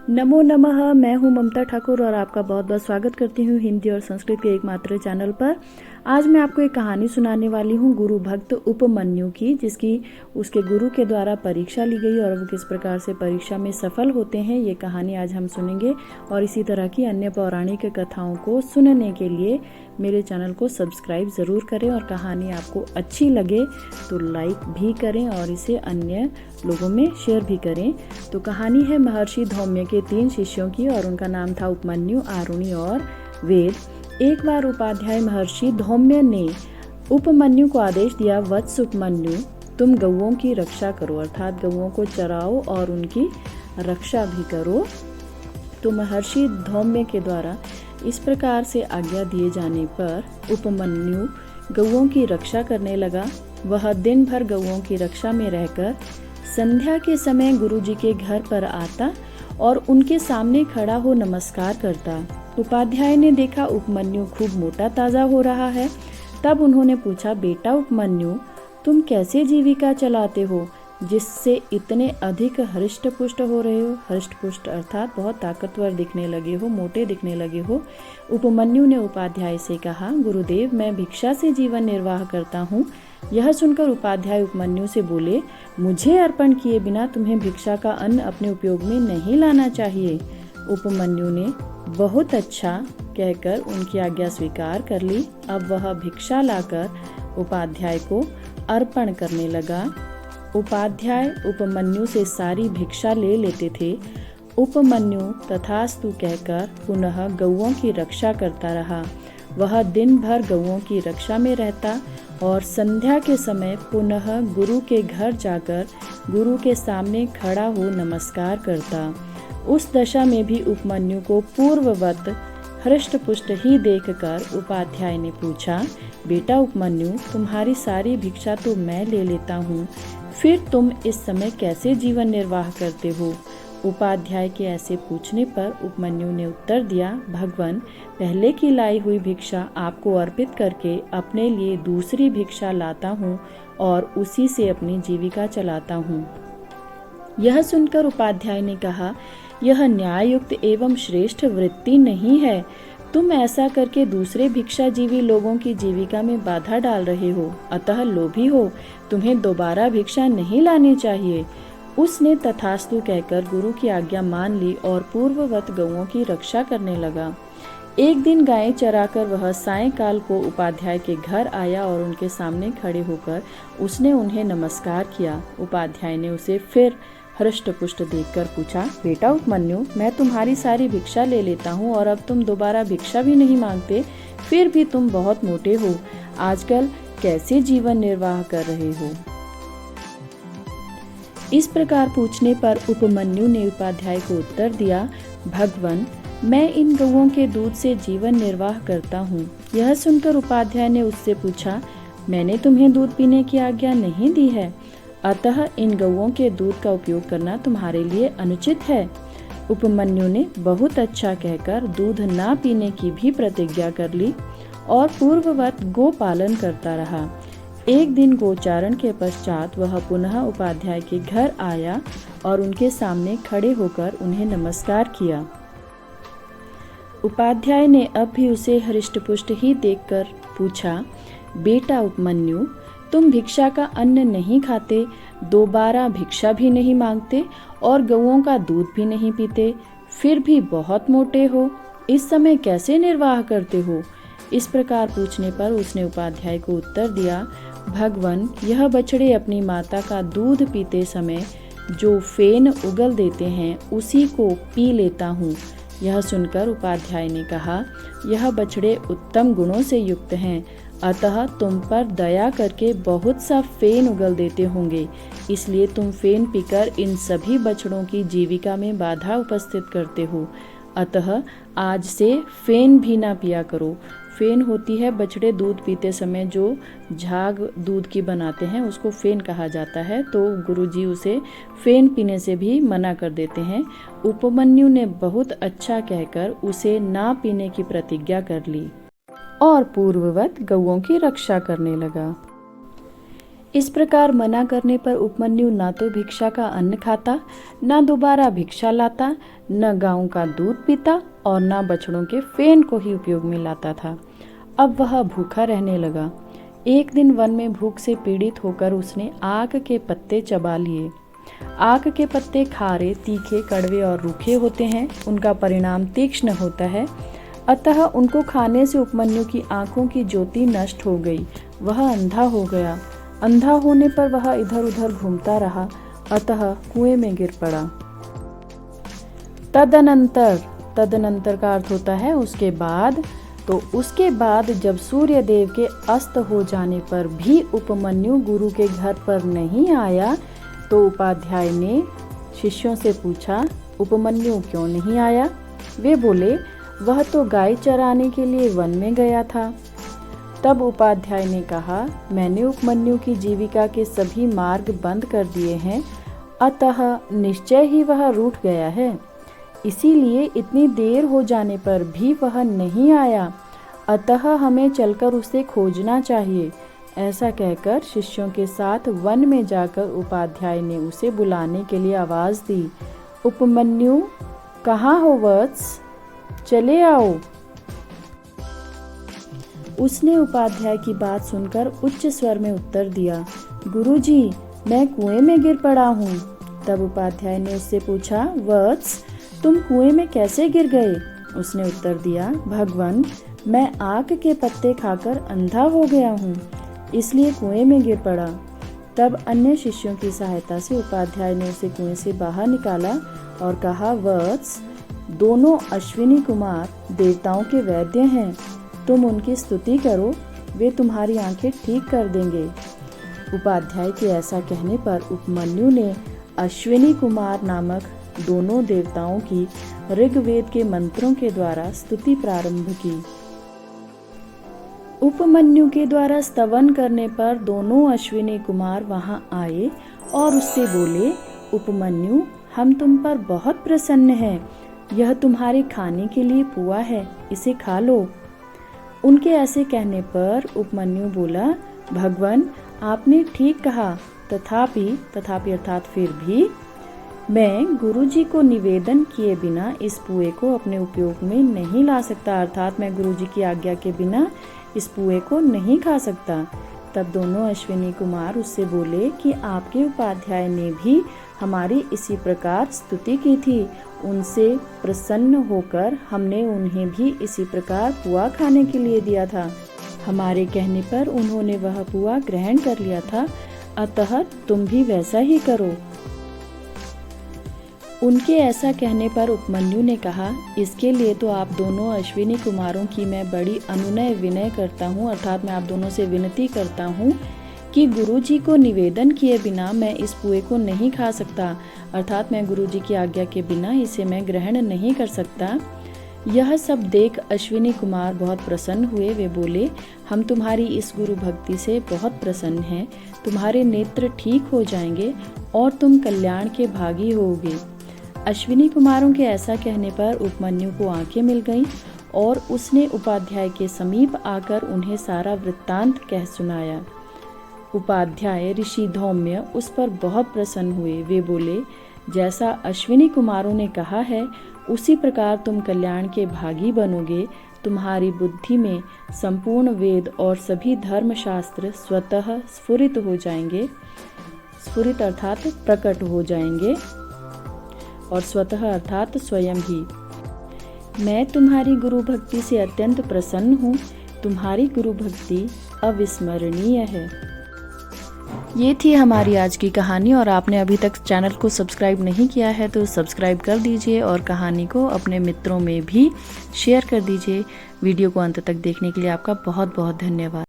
नमो नमः। मैं हूं ममता ठाकुर और आपका बहुत बहुत स्वागत करती हूं हिंदी और संस्कृत के एकमात्र चैनल पर। आज मैं आपको एक कहानी सुनाने वाली हूं गुरु भक्त उपमन्यु की, जिसकी उसके गुरु के द्वारा परीक्षा ली गई और वो किस प्रकार से परीक्षा में सफल होते हैं, ये कहानी आज हम सुनेंगे। और इसी तरह की अन्य पौराणिक कथाओं को सुनने के लिए मेरे चैनल को सब्सक्राइब ज़रूर करें और कहानी आपको अच्छी लगे तो लाइक भी करें और इसे अन्य लोगों में शेयर भी करें। तो कहानी है महर्षि धौम्य के 3 शिष्यों की और उनका नाम था उपमन्यु, आरुणि और वेद। एक बार उपाध्याय महर्षि धौम्य ने उपमन्यु को आदेश दिया, वत्स उपमन्यु, तुम गौओं की रक्षा करो, अर्थात गौओं को चराओ और उनकी रक्षा भी करो। तो महर्षि धौम्य के द्वारा इस प्रकार से आज्ञा दिए जाने पर उपमन्यु गौओं की रक्षा करने लगा। वह दिन भर गौओं की रक्षा में रहकर संध्या के समय गुरुजी के घर पर आता और उनके सामने खड़ा हो नमस्कार करता। उपाध्याय ने देखा उपमन्यु खूब मोटा ताजा हो रहा है। तब उन्होंने पूछा, बेटा उपमन्यु, तुम कैसे जीविका चलाते हो जिससे इतने अधिक हृष्ट पुष्ट हो रहे हो? हृष्ट पुष्ट अर्थात बहुत ताकतवर दिखने लगे हो, मोटे दिखने लगे हो। उपमन्यु ने उपाध्याय से कहा, गुरुदेव, मैं भिक्षा से जीवन निर्वाह करता हूँ। यह सुनकर उपाध्याय उपमन्यु से बोले, मुझे अर्पण किए बिना तुम्हें भिक्षा का अन्न अपने उपयोग में नहीं लाना चाहिए। उपमन्यु ने बहुत अच्छा कहकर उनकी आज्ञा स्वीकार कर ली। अब वह भिक्षा लाकर उपाध्याय को अर्पण करने लगा। उपाध्याय उपमन्यु से सारी भिक्षा ले लेते थे। उपमन्यु तथास्तु कहकर पुनः गौओं की रक्षा करता रहा। वह दिन भर गौओं की रक्षा में रहता और संध्या के समय पुनः गुरु के घर जाकर गुरु के सामने खड़ा हो नमस्कार करता। उस दशा में भी उपमन्यु को पूर्ववत हृष्ट पुष्ट ही देखकर उपाध्याय ने पूछा, बेटा उपमन्यु, तुम्हारी सारी भिक्षा तो मैं ले लेता हूँ, फिर तुम इस समय कैसे जीवन निर्वाह करते हो? उपाध्याय के ऐसे पूछने पर उपमन्यु ने उत्तर दिया, भगवान, पहले की लाई हुई भिक्षा आपको अर्पित करके अपने लिए दूसरी भिक्षा लाता हूँ और उसी से अपनी जीविका चलाता हूँ। यह सुनकर उपाध्याय ने कहा, यह न्याययुक्त एवं श्रेष्ठ वृत्ति नहीं है। तुम ऐसा करके दूसरे भिक्षाजीवी लोगों की जीविका में बाधा डाल रहे हो, अतः लोभी हो। तुम्हें दोबारा भिक्षा नहीं लानी चाहिए। उसने तथास्तु कहकर गुरु की आज्ञा मान ली और पूर्ववत गौओं की रक्षा करने लगा। एक दिन गायें चराकर वह सायंकाल को उपाध्याय के घर आया और उनके सामने खड़े होकर उसने उन्हें नमस्कार किया। उपाध्याय ने उसे फिर हृष्ट पुष्ट देखकर पूछा, बेटा उपमन्यु, मैं तुम्हारी सारी भिक्षा ले लेता हूँ और अब तुम दोबारा भिक्षा भी नहीं मांगते, फिर भी तुम बहुत मोटे हो। आजकल कैसे जीवन निर्वाह कर रहे हो? इस प्रकार पूछने पर उपमन्यु ने उपाध्याय को उत्तर दिया, भगवान, मैं इन गौओं के दूध से जीवन निर्वाह करता हूँ। यह सुनकर उपाध्याय ने उससे पूछा, मैंने तुम्हें दूध पीने की आज्ञा नहीं दी है, अतः इन गौओं के दूध का उपयोग करना तुम्हारे लिए अनुचित है। उपमन्यु ने बहुत अच्छा कहकर दूध ना पीने की भी प्रतिज्ञा कर ली और पूर्ववत गो पालन करता रहा। एक दिन गोचारण के पश्चात वह पुनः उपाध्याय के घर आया और उनके सामने खड़े होकर उन्हें नमस्कार किया। उपाध्याय ने अब भी उसे हृष्टपुष्ट ही देखकर पूछा, बेटा उपमन्यु, तुम भिक्षा का अन्न नहीं खाते, दोबारा भिक्षा भी नहीं मांगते और गौओं का दूध भी नहीं पीते, फिर भी बहुत मोटे हो। इस समय कैसे निर्वाह करते हो? इस प्रकार पूछने पर उसने उपाध्याय को उत्तर दिया, भगवान, यह बछड़े अपनी माता का दूध पीते समय जो फेन उगल देते हैं उसी को पी लेता हूँ। यह सुनकर उपाध्याय ने कहा, यह बछड़े उत्तम गुणों से युक्त हैं, अतः तुम पर दया करके बहुत सा फेन उगल देते होंगे, इसलिए तुम फेन पीकर इन सभी बछड़ों की जीविका में बाधा उपस्थित करते हो। अतः आज से फेन भी ना पिया करो। फेन होती है बछड़े दूध पीते समय जो झाग दूध की बनाते हैं, उसको फेन कहा जाता है। तो गुरुजी उसे फेन पीने से भी मना कर देते हैं। उपमन्यु ने बहुत अच्छा कहकर उसे ना पीने की प्रतिज्ञा कर ली और पूर्ववत गौओं की रक्षा करने लगा। इस प्रकार मना करने पर उपमन्यु न तो भिक्षा का अन्न खाता, न दोबारा भिक्षा लाता, न गायों का दूध पीता और न बछड़ों के फेन को ही उपयोग में लाता था। अब वह भूखा रहने लगा। एक दिन वन में भूख से पीड़ित होकर उसने आक के पत्ते चबा लिए। आक के पत्ते खारे, तीखे, कड़वे और रूखे होते हैं। उनका परिणाम तीक्ष्ण होता है। अतः उनको खाने से उपमन्यु की आंखों की ज्योति नष्ट हो गई। वह अंधा हो गया। अंधा होने पर वह इधर उधर घूमता रहा, अतः कुएं में गिर पड़ा। तदनंतर का अर्थ होता है उसके बाद। तो उसके बाद जब सूर्य देव के अस्त हो जाने पर भी उपमन्यु गुरु के घर पर नहीं आया, तो उपाध्याय ने शिष्यों से पूछा, उपमन्यु क्यों नहीं आया? वे बोले, वह तो गाय चराने के लिए वन में गया था। तब उपाध्याय ने कहा, मैंने उपमन्यु की जीविका के सभी मार्ग बंद कर दिए हैं, अतः निश्चय ही वह रूठ गया है। इसीलिए इतनी देर हो जाने पर भी वह नहीं आया, अतः हमें चलकर उसे खोजना चाहिए। ऐसा कहकर शिष्यों के साथ वन में जाकर उपाध्याय ने उसे बुलाने के लिए आवाज दी, उपमन्यु कहाँ हो वत्स, चले आओ। उसने उपाध्याय की बात सुनकर उच्च स्वर में उत्तर दिया, गुरुजी, मैं कुएं में गिर पड़ा हूँ। तब उपाध्याय ने उससे पूछा, वत्स, तुम कुएं में कैसे गिर गए? उसने उत्तर दिया, भगवान, मैं आक के पत्ते खाकर अंधा हो गया हूँ, इसलिए कुएं में गिर पड़ा। तब अन्य शिष्यों की सहायता से उपाध्याय ने उसे कुएं से बाहर निकाला और कहा, वत्स, दोनों अश्विनी कुमार देवताओं के वैद्य हैं, तुम उनकी स्तुति करो, वे तुम्हारी आंखें ठीक कर देंगे। उपाध्याय के ऐसा कहने पर उपमन्यु ने अश्विनी कुमार नामक दोनों देवताओं की ऋग्वेद के मंत्रों के द्वारा स्तुति प्रारंभ की। उपमन्यु के द्वारा स्तवन करने पर दोनों अश्विनी कुमार वहां आए और उससे बोले, उपमन्यु, हम तुम पर बहुत प्रसन्न हैं। यह तुम्हारे खाने के लिए पुआ है, इसे खा लो। उनके ऐसे कहने पर उपमन्यु बोला, भगवान, आपने ठीक कहा, तथापि अर्थात फिर भी मैं गुरुजी को निवेदन किए बिना इस पुए को अपने उपयोग में नहीं ला सकता, अर्थात मैं गुरुजी की आज्ञा के बिना इस पुए को नहीं खा सकता। तब दोनों अश्विनी कुमार उससे बोले कि आपके उपाध्याय ने भी हमारी इसी प्रकार स्तुति की थी, उनसे प्रसन्न होकर हमने उन्हें भी इसी प्रकार पुआ खाने के लिए दिया था। हमारे कहने पर उन्होंने वह पुआ ग्रहण कर लिया था, अतः तुम भी वैसा ही करो। उनके ऐसा कहने पर उपमन्यु ने कहा, इसके लिए तो आप दोनों अश्विनी कुमारों की मैं बड़ी अनुनय विनय करता हूँ, अर्थात मैं आप दोनों से विनती करता हूँ कि गुरुजी को निवेदन किए बिना मैं इस पुए को नहीं खा सकता, अर्थात मैं गुरुजी की आज्ञा के बिना इसे मैं ग्रहण नहीं कर सकता। यह सब देख अश्विनी कुमार बहुत प्रसन्न हुए। वे बोले, हम तुम्हारी इस गुरु भक्ति से बहुत प्रसन्न हैं, तुम्हारे नेत्र ठीक हो जाएंगे और तुम कल्याण के भागी होगे। अश्विनी कुमारों के ऐसा कहने पर उपमन्यु को आंखें मिल गईं और उसने उपाध्याय के समीप आकर उन्हें सारा वृत्तांत कह सुनाया। उपाध्याय ऋषि धौम्य उस पर बहुत प्रसन्न हुए। वे बोले, जैसा अश्विनी कुमारों ने कहा है उसी प्रकार तुम कल्याण के भागी बनोगे। तुम्हारी बुद्धि में संपूर्ण वेद और सभी धर्मशास्त्र स्वतः स्फुरित हो जाएंगे। स्फुरित अर्थात प्रकट हो जाएंगे और स्वतः अर्थात स्वयं ही। मैं तुम्हारी गुरु भक्ति से अत्यंत प्रसन्न हूँ। तुम्हारी गुरु भक्ति अविस्मरणीय है। ये थी हमारी आज की कहानी और आपने अभी तक चैनल को सब्सक्राइब नहीं किया है तो सब्सक्राइब कर दीजिए और कहानी को अपने मित्रों में भी शेयर कर दीजिए। वीडियो को अंत तक देखने के लिए आपका बहुत बहुत धन्यवाद।